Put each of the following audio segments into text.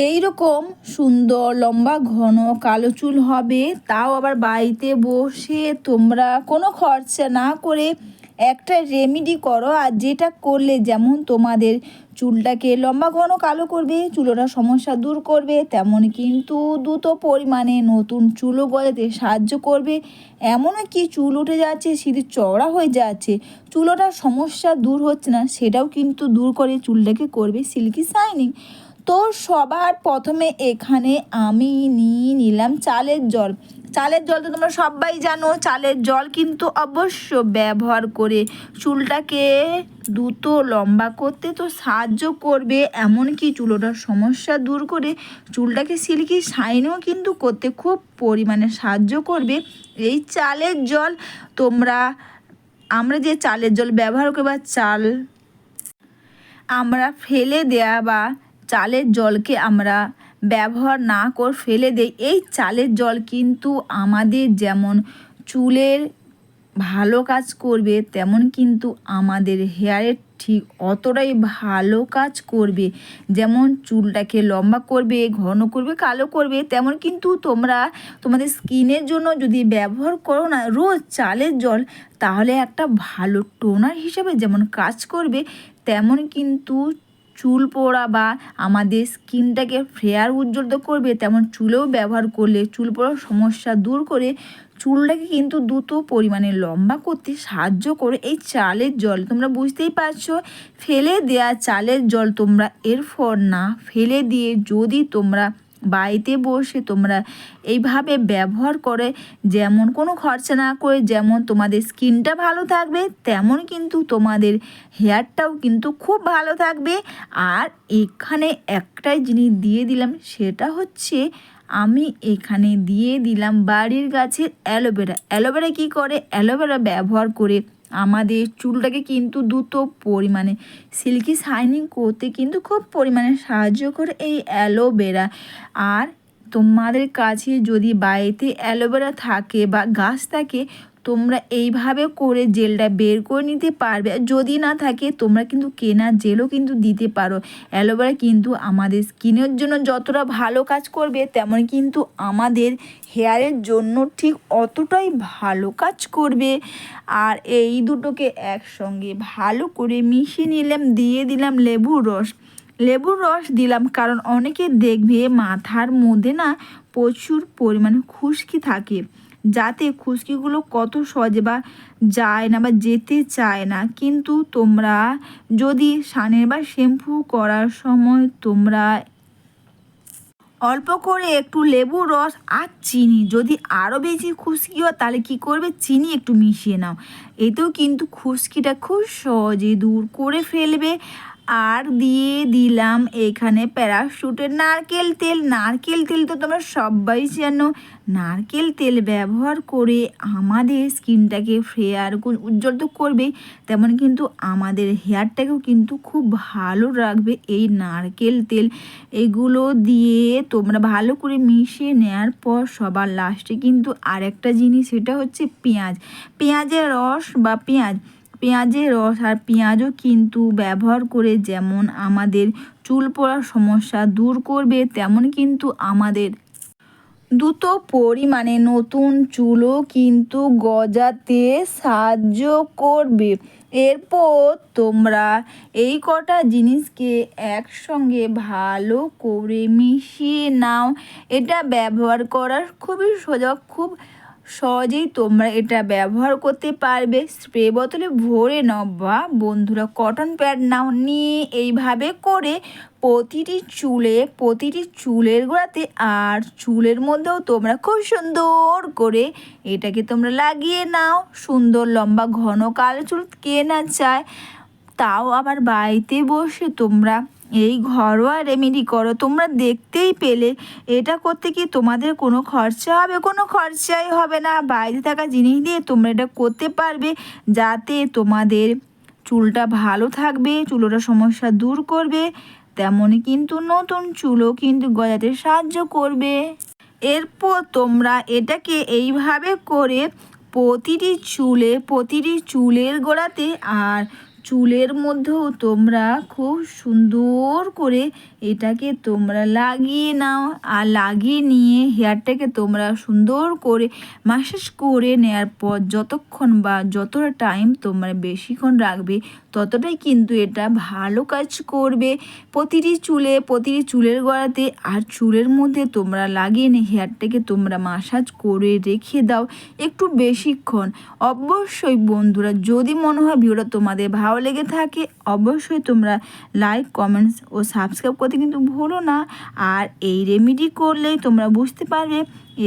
এই রকম সুন্দর লম্বা ঘন কালো চুল হবে, তাও আবার বাড়িতে বসে তোমরা কোনো খরচা না করে একটা রেমেডি করো। আর যেটা করলে যেমন তোমাদের চুলটাকে লম্বা ঘন কালো করবে, চুলোটা সমস্যা দূর করবে, তেমন কিন্তু দ্রুত পরিমাণে নতুন চুলও গজাতে সাহায্য করবে। এমনও কি চুল উঠে যাচ্ছে, সিঁড়ি চওড়া হয়ে যাচ্ছে, চুলোটার সমস্যা দূর হচ্ছে না, সেটাও কিন্তু দূর করে চুলটাকে করবে সিল্কি শাইনিং। তো সবার প্রথমে এখানে আমি নিয়ে নিলাম চালের জল। চালের জল তো তোমরা সবাই জানো, চালের জল কিন্তু অবশ্য ব্যবহার করে চুলটাকে দ্রুত লম্বা করতে তো সাহায্য করবে, এমনকি চুলোটার সমস্যা দূর করে চুলটাকে সিল্কি শাইনও কিন্তু করতে খুব পরিমাণে সাহায্য করবে এই চালের জল। আমরা যে চালের জল ব্যবহার করি বা চাল আমরা ফেলে দেয়া বা চালের জলকে আমরা ব্যবহার না করে ফেলে দেই, এই চালের জল কিন্তু আমাদের যেমন চুলের ভালো কাজ করবে, তেমন কিন্তু আমাদের হেয়ারের ঠিক অতটাই ভালো কাজ করবে। যেমন চুলটাকে লম্বা করবে, ঘন করবে, কালো করবে, তেমন কিন্তু তোমরা তোমাদের স্কিনের জন্য যদি ব্যবহার করো না রোজ চালের জল, তাহলে একটা ভালো টোনার হিসেবে যেমন কাজ করবে, তেমন কিন্তু চুল পড়া বা আমাদের স্কিনটাকে ফেয়ার উজ্জ্বল করবে, তেমন চুলেও ব্যবহার করলে চুল পড়ার সমস্যা দূর করে চুলটাকে কিন্তু দ্রুত পরিমাণে লম্বা করতে সাহায্য করে এই চালের জল। তোমরা বুঝতেই পারছো, ফেলে দেয়া চালের জল তোমরা এরপর না ফেলে দিয়ে যদি তোমরা বাড়িতে বসে তোমরা এইভাবে ব্যবহার করে, যেমন কোনো খরচা না করে, যেমন তোমাদের স্কিনটা ভালো থাকবে, তেমন কিন্তু তোমাদের হেয়ারটাও কিন্তু খুব ভালো থাকবে। আর এখানে একটাই জিনিস দিয়ে দিলাম, সেটা হচ্ছে আমি এখানে দিয়ে দিলাম বাড়ির গাছের অ্যালোভেরা। অ্যালোভেরা কী করে, অ্যালোভেরা ব্যবহার করে আমাদের চুলটাকে কিন্তু দ্রুত পরিমাণে সিল্কি শাইনিং করতে কিন্তু খুব পরিমাণে সাহায্য করে এই অ্যালোভেরা। আর তোমাদের কাছে যদি বাড়িতে অ্যালোভেরা থাকে বা গাছ থাকে, তোমরা এইভাবে করে জেলটা বের করে নিতে পারবে। যদি না থাকে তোমরা কিন্তু কেনা জেলও কিন্তু দিতে পারো। অ্যালোভেরা কিন্তু আমাদের স্কিনের জন্য যতটা ভালো কাজ করবে, তেমন কিন্তু আমাদের হেয়ারের জন্য ঠিক অতটাই ভালো কাজ করবে। আর এই দুটোকে একসঙ্গে ভালো করে মিশিয়ে নিলাম, দিয়ে দিলাম লেবুর রস। লেবুর রস দিলাম কারণ অনেকে দেখবে মাথার মধ্যে না প্রচুর পরিমাণে খুশকি থাকে, যাতে খুশকিগুলো কত সহজে বা যায় না বা যেতে চায় না। কিন্তু তোমরা যদি স্নানের বা শ্যাম্পু করার সময় তোমরা অল্প করে একটু লেবুর রস আর চিনি, যদি আরও বেশি খুশকি হয় তাহলে কী করবে, চিনি একটু মিশিয়ে নাও, এতেও কিন্তু খুশকিটা খুব সহজে দূর করে ফেলবে। আর দিয়ে দিলাম এখানে প্যারাশুটের নারকেল তেল। নারকেল তেল তো তোমরা সবাই জানো, নারকেল তেল ব্যবহার করে আমাদের স্কিনটাকে ফেয়ার উজ্জ্বল তো করবে, তেমন কিন্তু আমাদের হেয়ারটাকেও কিন্তু খুব ভালো রাখবে এই নারকেল তেল। এগুলো দিয়ে তোমরা ভালো করে মিশিয়ে নেওয়ার পর সবার লাস্টে কিন্তু আরেকটা জিনিস, সেটা হচ্ছে পেঁয়াজ। পেঁয়াজের রস বা পেঁয়াজের রস আর পেঁয়াজও কিন্তু ব্যবহার করে যেমন আমাদের চুল পড়ার সমস্যা দূর করবে, তেমন কিন্তু আমাদের দ্রুত পরিমাণে নতুন চুলও কিন্তু গজাতে সাহায্য করবে। এরপর তোমরা এই কটা জিনিসকে একসঙ্গে ভালো করে মিশিয়ে নাও। এটা ব্যবহার করার খুবই সোজা, খুব সহজেই তোমরা এটা ব্যবহার করতে পারবে। স্প্রে বোতলে ভরে নাও বা বন্ধুরা কটন প্যাড নাও, নিয়ে এইভাবে করে প্রতিটি চুলের গোড়াতে আর চুলের মধ্যেও তোমরা খুব সুন্দর করে এটাকে তোমরা লাগিয়ে নাও। সুন্দর লম্বা ঘন কালো চুল কে না চায়, তাও আবার বাড়িতে বসে তোমরা এই ঘরোয়া রেমেডি করো। তোমরা দেখতেই পেলে এটা করতে কি তোমাদের কোনো খরচা হবে, কোনো খরচাই হবে না। বাইরে থাকা জিনিস দিয়ে তোমরা এটা করতে পারবে, যাতে তোমাদের চুলটা ভালো থাকবে, চুলোটা সমস্যা দূর করবে, তেমনই কিন্তু নতুন চুলও কিন্তু গজাতে সাহায্য করবে। এরপর তোমরা এটাকে এইভাবে করে প্রতিটি চুলের গোড়াতে আর চুলের মধ্যেও তোমরা খুব সুন্দর করে এটাকে তোমরা লাগিয়ে নাও। আর লাগিয়ে নিয়ে হেয়ারটাকে তোমরা সুন্দর করে ম্যাসাজ করে নেওয়ার পর যতক্ষণ বা যতটা টাইম তোমরা বেশিক্ষণ রাখবে ততটাই কিন্তু এটা ভালো কাজ করবে প্রতিটি চুলের গোড়াতে। আর চুলের মধ্যে তোমরা লাগিয়ে নিয়ে হেয়ারটাকে তোমরা ম্যাসাজ করে রেখে দাও একটু বেশিক্ষণ। অবশ্যই বন্ধুরা, যদি মনে হয় ভিডিওটা তোমাদের ভালো লেগে থাকে অবশ্যই তোমরা লাইক, কমেন্টস ও সাবস্ক্রাইব করতে কিন্তু ভুলো না। আর এই রেমেডি করলেই তোমরা বুঝতে পারবে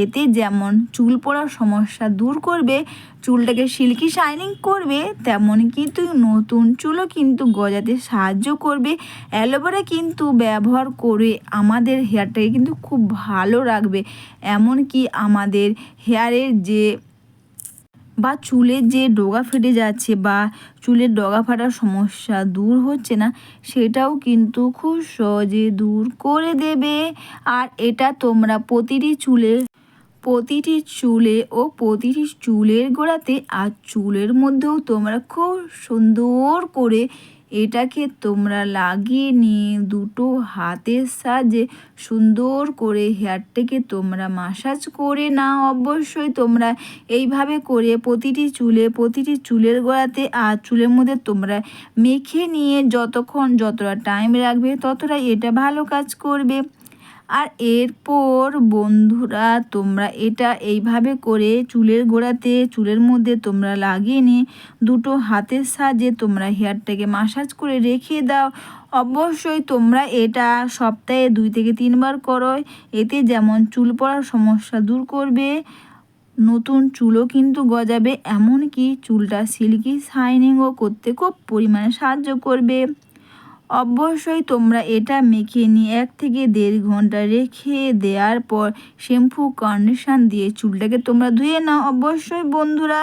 এতে যেমন চুল পড়ার সমস্যা দূর করবে, চুলটাকে সিল্কি শাইনিং করবে, তেমন কিন্তু নতুন চুলও কিন্তু গজাতে সাহায্য করবে। অ্যালোভেরা কিন্তু ব্যবহার করে আমাদের হেয়ারটাকে কিন্তু খুব ভালো রাখবে। এমনকি আমাদের হেয়ারের যে বা চুলের যে ডগা ফেটে যাচ্ছে বা চুলের ডগা ফাটার সমস্যা দূর হচ্ছে না সেটাও কিন্তু খুব সহজে দূর করে দেবে। আর এটা তোমরা প্রতিটি চুলে ও প্রতিটি চুলের গোড়াতে আর চুলের মধ্যেও তোমরা খুব সুন্দর করে এটাকে তোমরা লাগিয়ে নিয়ে দুটো হাতের সাহায্যে সুন্দর করে হেয়ারটাকে তোমরা ম্যাসাজ করে নাও। অবশ্যই তোমরা এইভাবে করে প্রতিটি চুলের গোড়াতে আর চুলের মধ্যে তোমরা মেখে নিয়ে যতটা টাইম রাখবে ততটা এটা ভালো কাজ করবে। আর এরপর বন্ধুরা তোমরা এটা এইভাবে করে চুলের গোড়াতে চুলের মধ্যে তোমরা লাগিয়ে নিয়ে দুটো হাতের সাহায্যে তোমরা হেয়ারটাকে ম্যাসাজ করে রেখে দাও। অবশ্যই তোমরা এটা সপ্তাহে 2 থেকে 3 বার করো। এতে যেমন চুল পড়ার সমস্যা দূর করবে, নতুন চুলও কিন্তু গজাবে, এমনকি চুলটা সিল্কি শাইনিংও করতে খুব পরিমাণে সাহায্য করবে। অবশ্যই তোমরা এটা মেখে নিয়ে 1 থেকে 1.5 ঘন্টা রেখে দেওয়ার পর শ্যাম্পু কন্ডিশন দিয়ে চুলটাকে তোমরা ধুয়ে নাও। অবশ্যই বন্ধুরা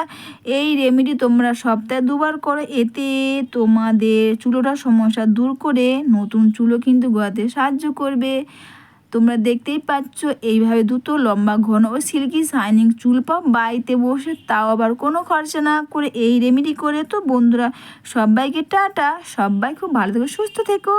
এই রেমেডি তোমরা সপ্তাহে 2 বার করো, এতে তোমাদের চুলোটার সমস্যা দূর করে নতুন চুলও কিন্তু গজাতে সাহায্য করবে। তোমরা দেখতেই পাচ্ছ এইভাবে দুটো লম্বা ঘন ও সিল্কি শাইনিং চুল পাও বাড়িতে বসে, তাও আবার কোনো খরচা না করে এই রেমেডি করে। তো বন্ধুরা সবাইকে টাটা, সবাই খুব ভালো থেকো, সুস্থ থেকো।